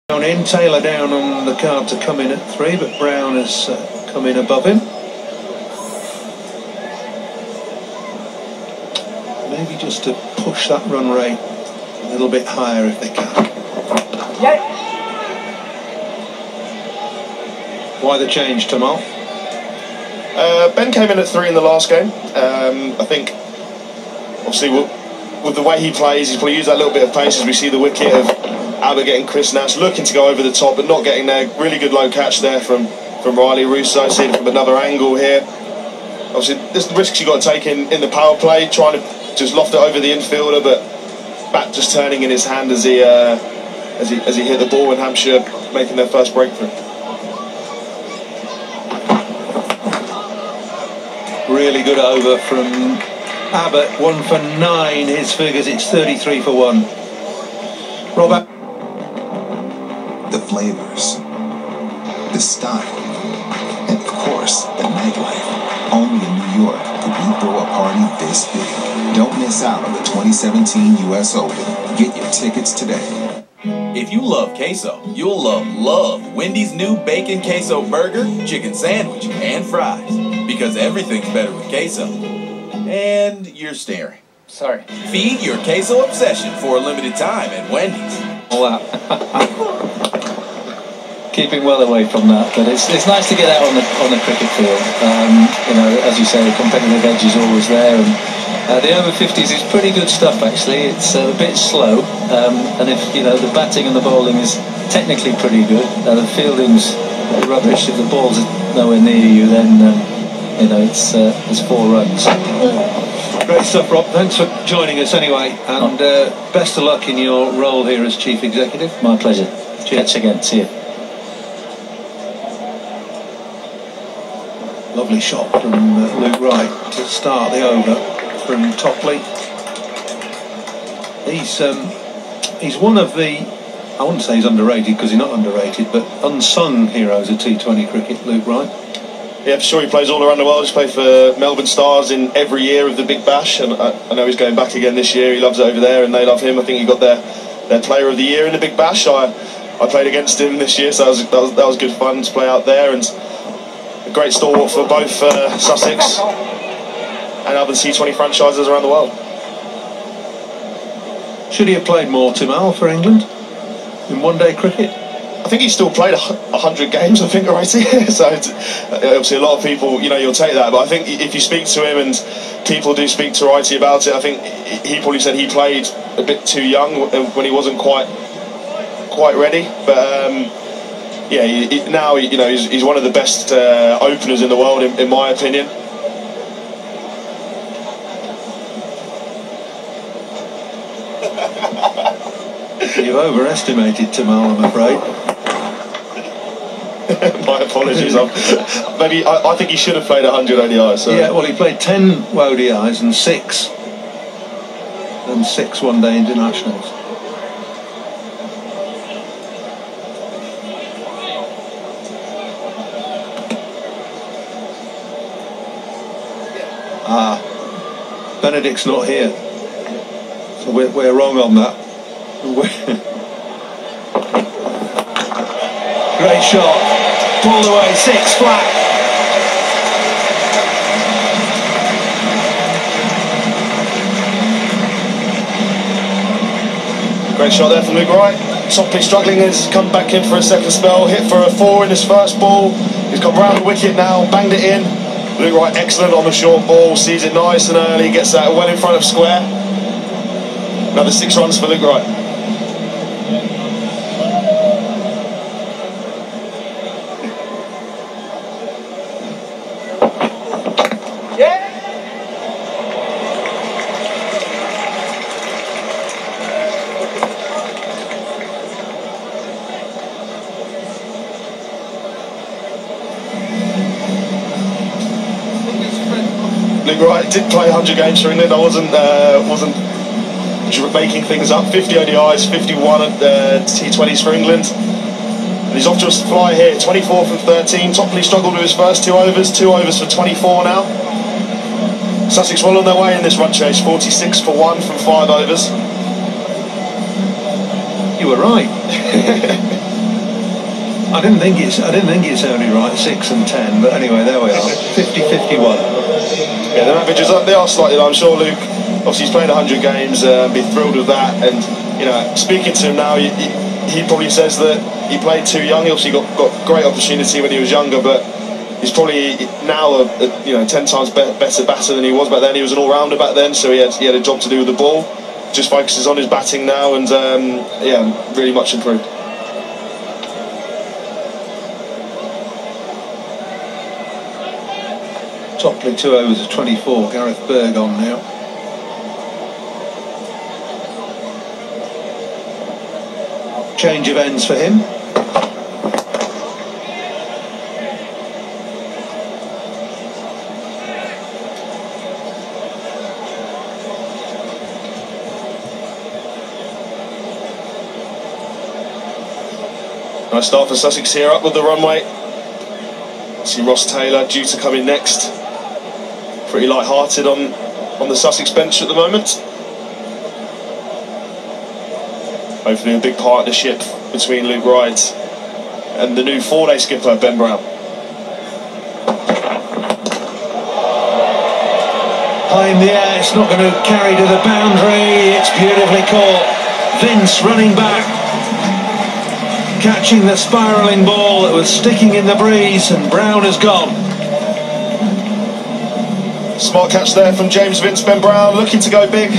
In, Taylor down on the card to come in at 3, but Brown has come in above him. Maybe just to push that run rate a little bit higher if they can. Yeah. Why the change, Tamal? Ben came in at 3 in the last game. I think, obviously, with the way he plays, he's probably used that little bit of pace as we see the wicket of Abbott getting Chris Nash, looking to go over the top but not getting there. Really good low catch there from Riley Russo, seeing it from another angle here. Obviously, there's the risks you've got to take in the power play, trying to just loft it over the infielder, but bat just turning in his hand as he hit the ball, and Hampshire making their first breakthrough. Really good over from Abbott, 1 for 9, his figures, it's 33 for 1. Robert. The flavors, the style, and of course, the nightlife. Only in New York could we throw a party this big. Don't miss out on the 2017 US Open. Get your tickets today. If you love queso, you'll love Wendy's new bacon queso burger, chicken sandwich, and fries. Because everything's better with queso. And you're staring. Sorry. Feed your queso obsession for a limited time at Wendy's. Wow. Keeping well away from that, but it's nice to get out on the cricket field. You know, as you say, the competitive edge is always there, and the over 50s is pretty good stuff actually. It's a bit slow, and if you know the batting and the bowling is technically pretty good, the fielding's rubbish. If the ball's nowhere near you, then you know it's 4 runs. Great stuff, Rob. Thanks for joining us anyway, and best of luck in your role here as Chief Executive. My pleasure. Cheers. Catch again. See you. Lovely shot from Luke Wright to start the over from Topley. He's one of the, I wouldn't say he's underrated because he's not underrated, but unsung heroes of T20 cricket, Luke Wright. Yeah, for sure, he plays all around the world. He's played for Melbourne Stars in every year of the Big Bash, and I know he's going back again this year. He loves it over there, and they love him. I think he got their Player of the Year in the Big Bash. I played against him this year, so that was good fun to play out there, and a great stalwart for both Sussex and other T20 franchises around the world. Should he have played more, Timal, for England in one-day cricket? I think he still played 100 games, I think, already. So obviously a lot of people, you know, you'll take that. But I think if you speak to him, and people do speak to Wrighty about it, I think he probably said he played a bit too young when he wasn't quite ready. But yeah, now you know he's one of the best openers in the world, in my opinion. You've overestimated Timal, I'm afraid. My apologies. I think he should have played 100 ODIs. So. Yeah, well, he played 10 ODIs and 6 one-day internationals. Benedict's not here, so we're wrong on that. Great shot, pulled away, 6 flat. Great shot there from Luke Wright. Topley struggling, has come back in for a second spell, hit for a 4 in his first ball. He's got round the wicket now, banged it in. Luke Wright excellent on the short ball, sees it nice and early, gets that well in front of square. Another 6 runs for Luke Wright. Luke Wright did play 100 games for England. I wasn't making things up. 50 ODIs, 51 at T20s for England. And he's off to a fly here. 24 from 13. Topley struggled with his first 2 overs. 2 overs for 24 now. Sussex well on their way in this run chase. 46 for 1 from 5 overs. You were right. I didn't think it's only right, 6 and 10, but anyway, there we are, 50-51. Yeah, their averages they are slightly low. I'm sure Luke, obviously he's played 100 games, be thrilled with that. And you know, speaking to him now, he probably says that he played too young. He obviously got great opportunity when he was younger, but he's probably now a 10 times better batter than he was back then. He was an all-rounder back then, so he had a job to do with the ball. Just focuses on his batting now, and yeah, really much improved. Topley 2 overs of 24. Gareth Berg on now. Change of ends for him. Nice start for Sussex here, up with the runway. See Ross Taylor due to come in next. Pretty light-hearted on the Sussex bench at the moment. Hopefully a big partnership between Luke Wright and the new 4-day skipper, Ben Brown. High in the air, it's not going to carry to the boundary. It's beautifully caught. Vince running back, catching the spiralling ball that was sticking in the breeze, and Brown has gone. Smart catch there from James Vince. Ben Brown looking to go big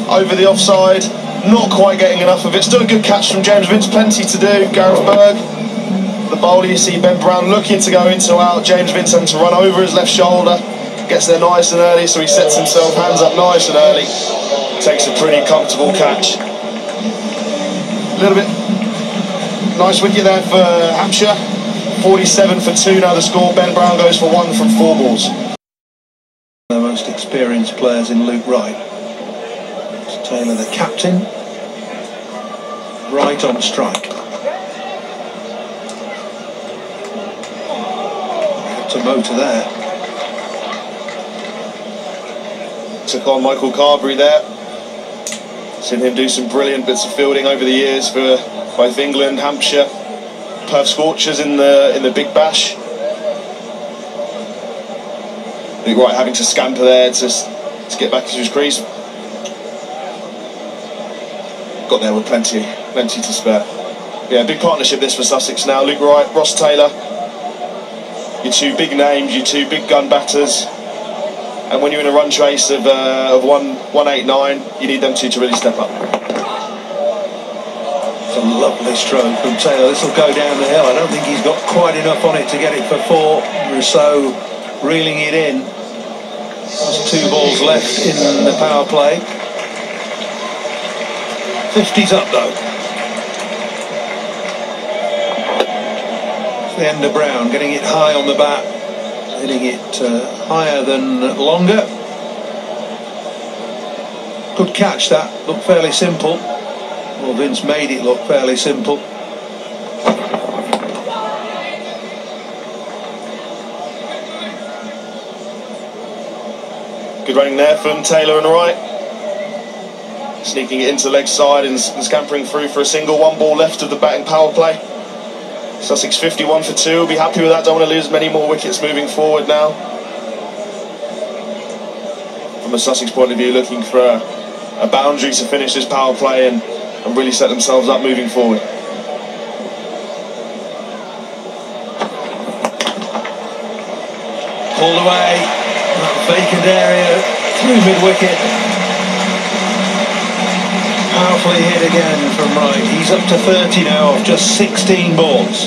over the offside, not quite getting enough of it. Still a good catch from James Vince, plenty to do. Gareth Berg, the bowler, you see Ben Brown looking to go into out. James Vince having to run over his left shoulder, gets there nice and early, so he sets himself hands up nice and early, takes a pretty comfortable catch. A little bit nice wicket there for Hampshire. 47 for 2 now the score. Ben Brown goes for 1 from 4 balls. The most experienced players in Luke Wright. It's Taylor the captain. Wright on strike. Got to motor there. Took on Michael Carberry there. Seen him do some brilliant bits of fielding over the years for both England, Hampshire, Perth Scorchers in the Big Bash. Luke Wright having to scamper there to get back into his crease. Got there with plenty to spare. Yeah, big partnership this for Sussex now. Luke Wright, Ross Taylor, your 2 big names, your 2 big gun batters. And when you're in a run chase of 189, you need them 2 to really step up. It's a lovely stroke from Taylor. This will go down the hill. I don't think he's got quite enough on it to get it for 4. Rousseau reeling it in. There's 2 balls left in the power play. 50's up though. It's the end of Brown, getting it high on the bat, hitting it higher than longer. Good catch that, looked fairly simple. Well, Vince made it look fairly simple. Good running there from Taylor and Wright. Sneaking it into the leg side and scampering through for a single. 1 ball left of the batting power play. Sussex 51 for 2. Will be happy with that. Don't want to lose many more wickets moving forward now. From a Sussex point of view, looking for a boundary to finish this power play and really set themselves up moving forward. Pulled away, that vacant area through mid-wicket. Powerfully hit again from Wright. He's up to 30 now of just 16 balls.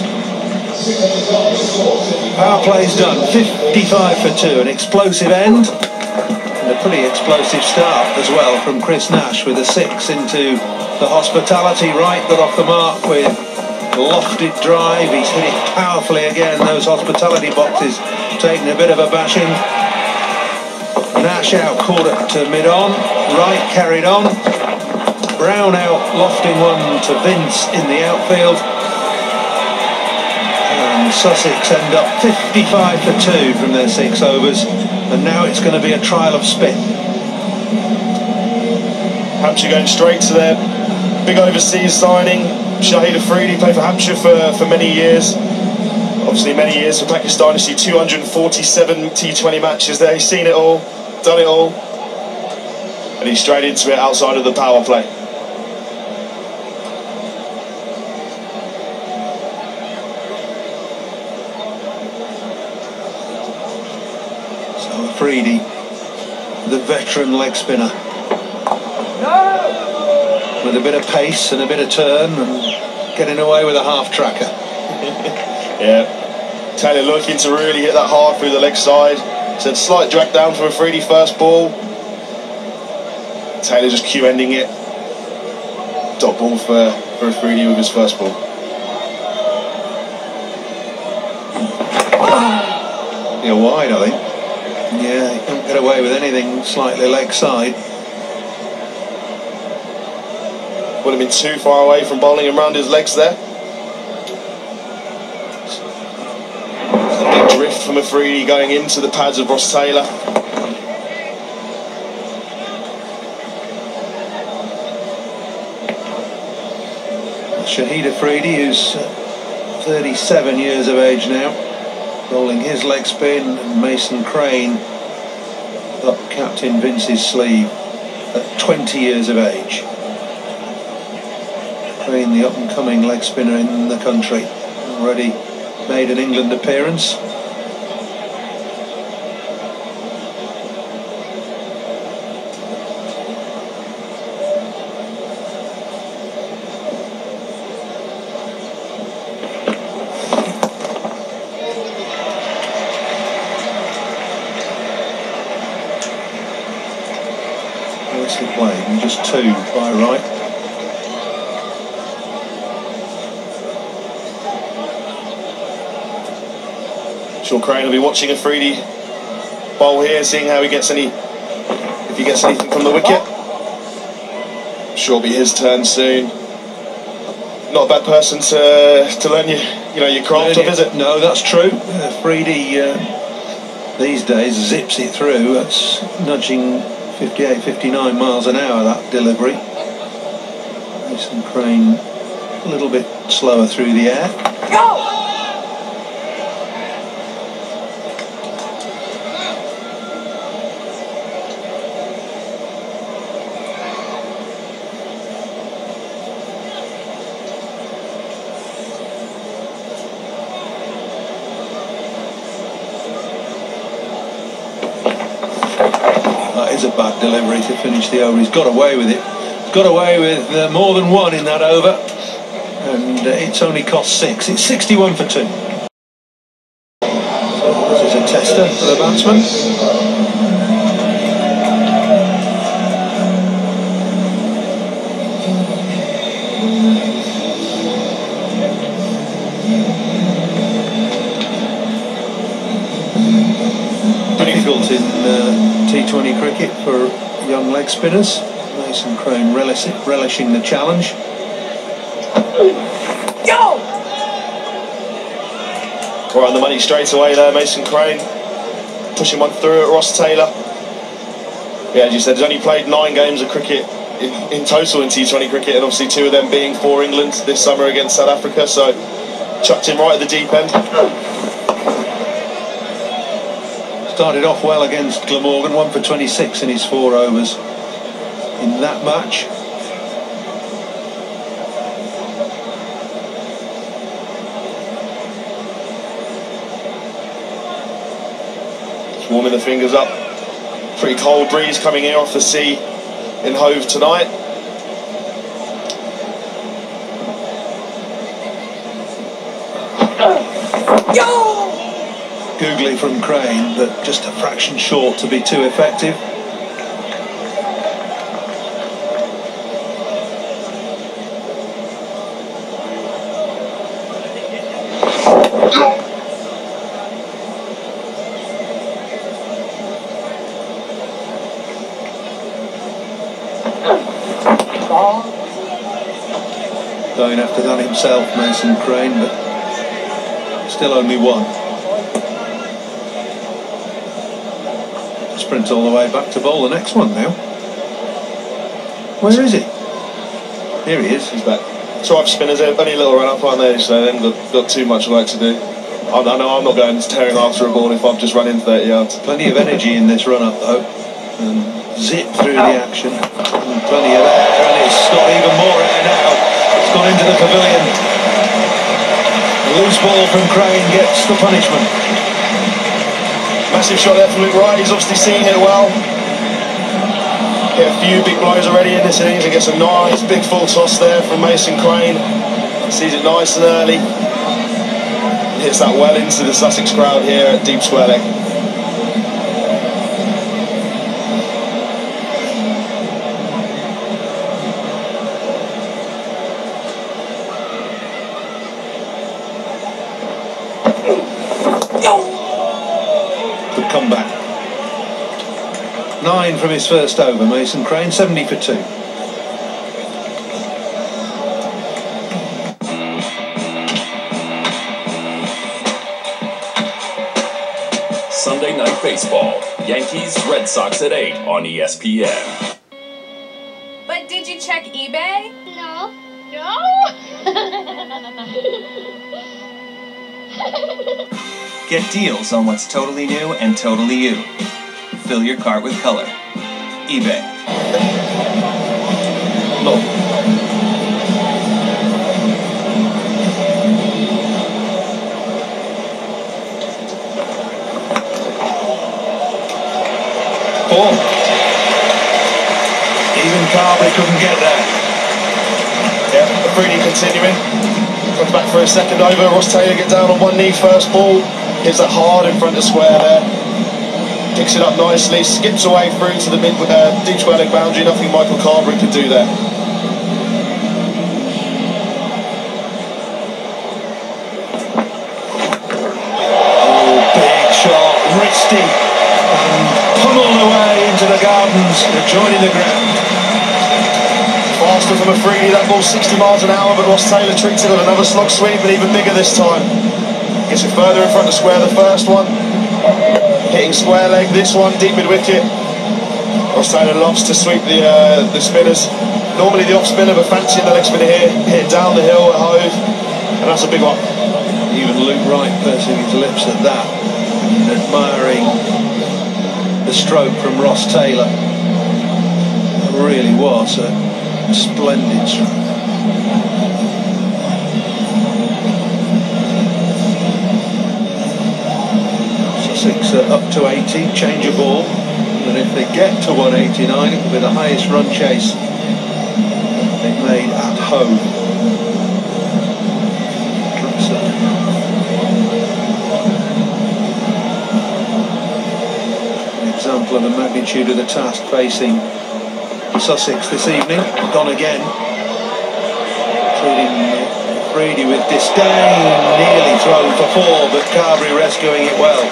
Power play's done, 55 for 2, an explosive end. And a pretty explosive start as well from Chris Nash with a 6 into the hospitality. Wright got off the mark with lofted drive. He's hit it powerfully again. Those hospitality boxes taking a bit of a bashing. Nash out, caught it to mid-on. Wright carried on. Brown out, lofting one to Vince in the outfield. And Sussex end up 55 for 2 from their 6 overs. And now it's going to be a trial of spin. Hampshire going straight to their big overseas signing. Shahid Afridi played for Hampshire for many years. Obviously many years for Pakistan. You see 247 T20 matches there. He's seen it all, done it all. And he's straight into it outside of the power play. So Afridi, the veteran leg spinner. With a bit of pace and a bit of turn and getting away with a half tracker. Yeah, Taylor looking to really hit that hard through the leg side. Said slight drag down from Afridi first ball. Taylor just Q-ending it. Dot ball for Afridi with his first ball. You're wide, I think. Yeah, he can't get away with anything slightly leg side. Would have been too far away from bowling him round his legs there. A big drift from Afridi going into the pads of Ross Taylor. Shahid Afridi, who's 37 years of age now, bowling his leg spin, and Mason Crane up Captain Vince's sleeve at 20 years of age. Crane, the up-and-coming leg spinner in the country, already made an England appearance. Nicely played, and just two by Wright. Sure, Crane will be watching Afridi bowl here, seeing how he gets if he gets anything from the wicket. Sure, it'll be his turn soon. Not a bad person to learn your craft of, is it? No, that's true. Afridi these days zips it through. That's nudging 58, 59 miles an hour, that delivery. Mason Crane a little bit slower through the air. Go! That is a bad delivery to finish the over. He's got away with it. He's got away with more than one in that over, and it's only cost 6. It's 61 for 2. So this is a tester for the batsman. Difficult in T20 cricket for young leg spinners. Mason Crane relishing the challenge. Right on the money straight away there, Mason Crane. Pushing one through at Ross Taylor. Yeah, as you said, he's only played 9 games of cricket in total in T20 cricket, and obviously 2 of them being for England this summer against South Africa, so chucked him right at the deep end. Started off well against Glamorgan, 1 for 26 in his 4 overs in that match. Just warming the fingers up. Pretty cold breeze coming in off the sea in Hove tonight. Googly from Crane, but just a fraction short to be too effective. Going after that himself, Mason Crane, but still only 1. Sprint all the way back to bowl the next one now. Where is he? Here he is. He's back. 2 off spinners, only a little run up, aren't they? So they haven't got too much work to do. I know I'm not going tearing after a ball if I've just run in 30 yards. Plenty of energy in this run-up, though. And zip through the action. And plenty of air, and it's got even more air now. It's gone into the pavilion. A loose ball from Crane gets the punishment. Massive shot there from Wright. He's obviously seeing it well. Hit a few big blows already in this innings and gets a nice big full toss there from Mason Crane. Sees it nice and early. Hits that well into the Sussex crowd here at deep square leg. Good comeback. 9 from his first over, Mason Crane, 70 for 2. Sunday Night Baseball, Yankees, Red Sox at 8 on ESPN. But did you check eBay? No. Get deals on what's totally new and totally you. Fill your cart with color. eBay. No. Ball. Even Carberry couldn't get there. Yeah, Afridi continuing. Comes back for a second over. Ross Taylor gets down on one knee, first ball. Hits that hard in front of square there. Picks it up nicely, skips away through to the deep square leg boundary. Nothing Michael Carberry could do there. Oh, big shot, wristy, and pummeled away into the gardens, joining the ground. Faster from Afridi, that ball 60 miles an hour, but Ross Taylor treats it with another slog sweep, but even bigger this time. Gets it further in front of square, the first one. Hitting square leg, this one deep mid wicket. Ross Taylor loves to sweep the spinners. Normally the off spinner, but fancying the leg spinner here. Hit down the hill at Hove, and that's a big one. Even Luke Wright pursing his lips at that, and admiring the stroke from Ross Taylor. It really was a splendid stroke. Sussex up to 80, change of ball, and if they get to 189, it will be the highest run chase they've made at home. An example of the magnitude of the task facing Sussex this evening. Gone again, including Afridi with disdain, nearly thrown for 4, but Carberry rescuing it well.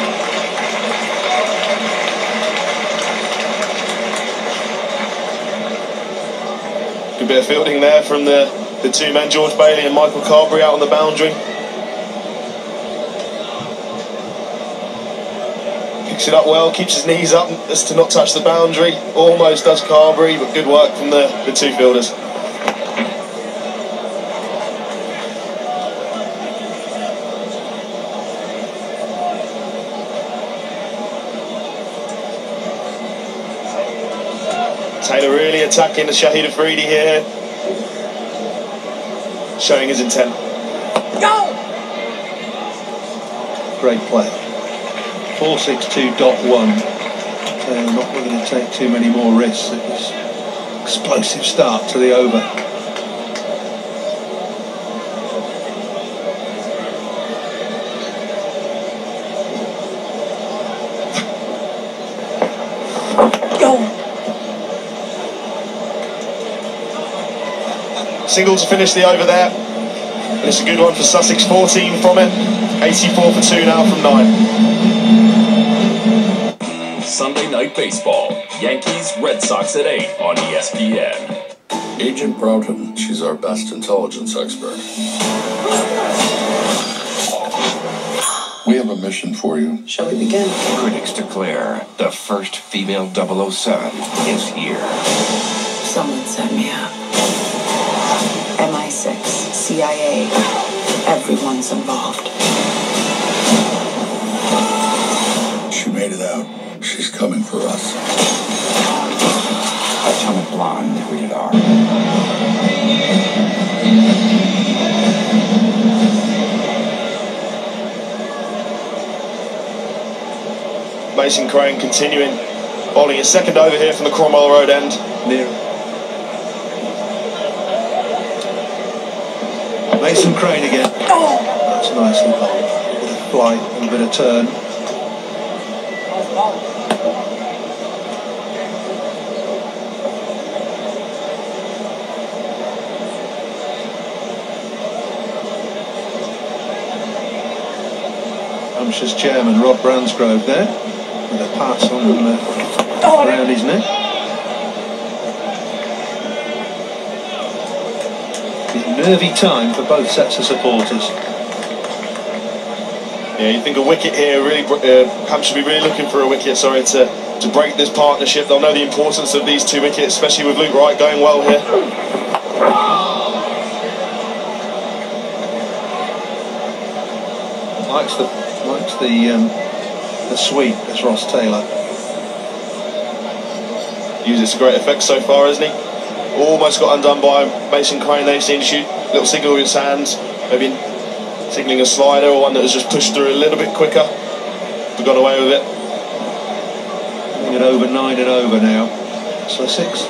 Good bit of fielding there from the two men, George Bailey and Michael Carberry, out on the boundary. Picks it up well, keeps his knees up as to not touch the boundary. Almost does Carberry, but good work from the two fielders. Taylor really attacking the Shahid Afridi here, showing his intent. Go! Great play. 462.1. Taylor not willing to take too many more risks. It was an explosive start to the over. Single to finish the over there. And it's a good one for Sussex, 14 from it. 84 for 2 now from 9. Sunday Night Baseball, Yankees, Red Sox at 8 on ESPN. Agent Broughton, she's our best intelligence expert. We have a mission for you. Shall we begin? Critics declare the first female 007 is here. Someone set me up. MI6, CIA, everyone's involved. made it out. She's coming for us. Atomic Blonde, rated R. Mason Crane continuing, bowling his second over here from the Cromwell Road end. Mason Crane again. That's nicely bowled. A bit of flight and a bit of turn. Hampshire's chairman, Rob Bransgrove, there, with a pass on around his neck. Nervy time for both sets of supporters. Yeah, you think a wicket here, really, Hampshire will be really looking for a wicket, sorry, to break this partnership. They'll know the importance of these two wickets, especially with Luke Wright going well here. Likes the sweep, as Ross Taylor. Uses to great effect so far, hasn't he? Almost got undone by Mason Crane. They've seen to shoot a little signal with his hands, maybe signalling a slider or one that has just pushed through a little bit quicker, but got away with it. I think at over 9 and over now. Sussex.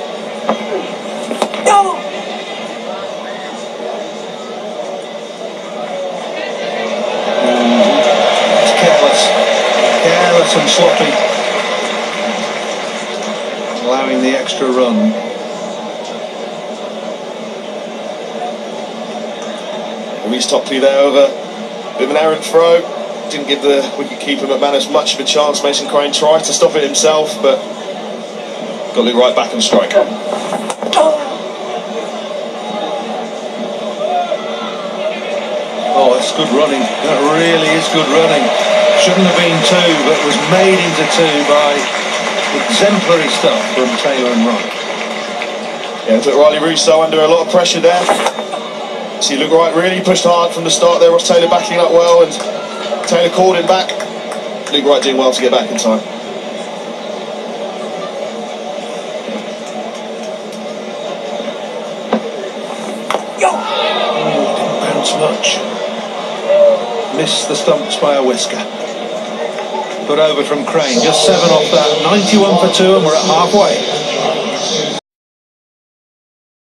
It's careless and sloppy, allowing the extra run. Reece Topley there over a bit of an errant throw. Didn't give the wicket-keeper McManus much of a chance. Mason Crane tried to stop it himself, but got Luke right back on strike. Oh, that's good running. That really is good running. Shouldn't have been two, but was made into two by exemplary stuff from Taylor and Wright. Yeah, put Riley Rousseau under a lot of pressure there. See, Luke Wright really pushed hard from the start there. Ross Taylor backing up well, and Taylor called him back. Luke Wright doing well to get back in time. Didn't bounce much. Missed the stumps by a whisker. Good over from Crane. Just 7 off that. 91 for 2, and we're at halfway.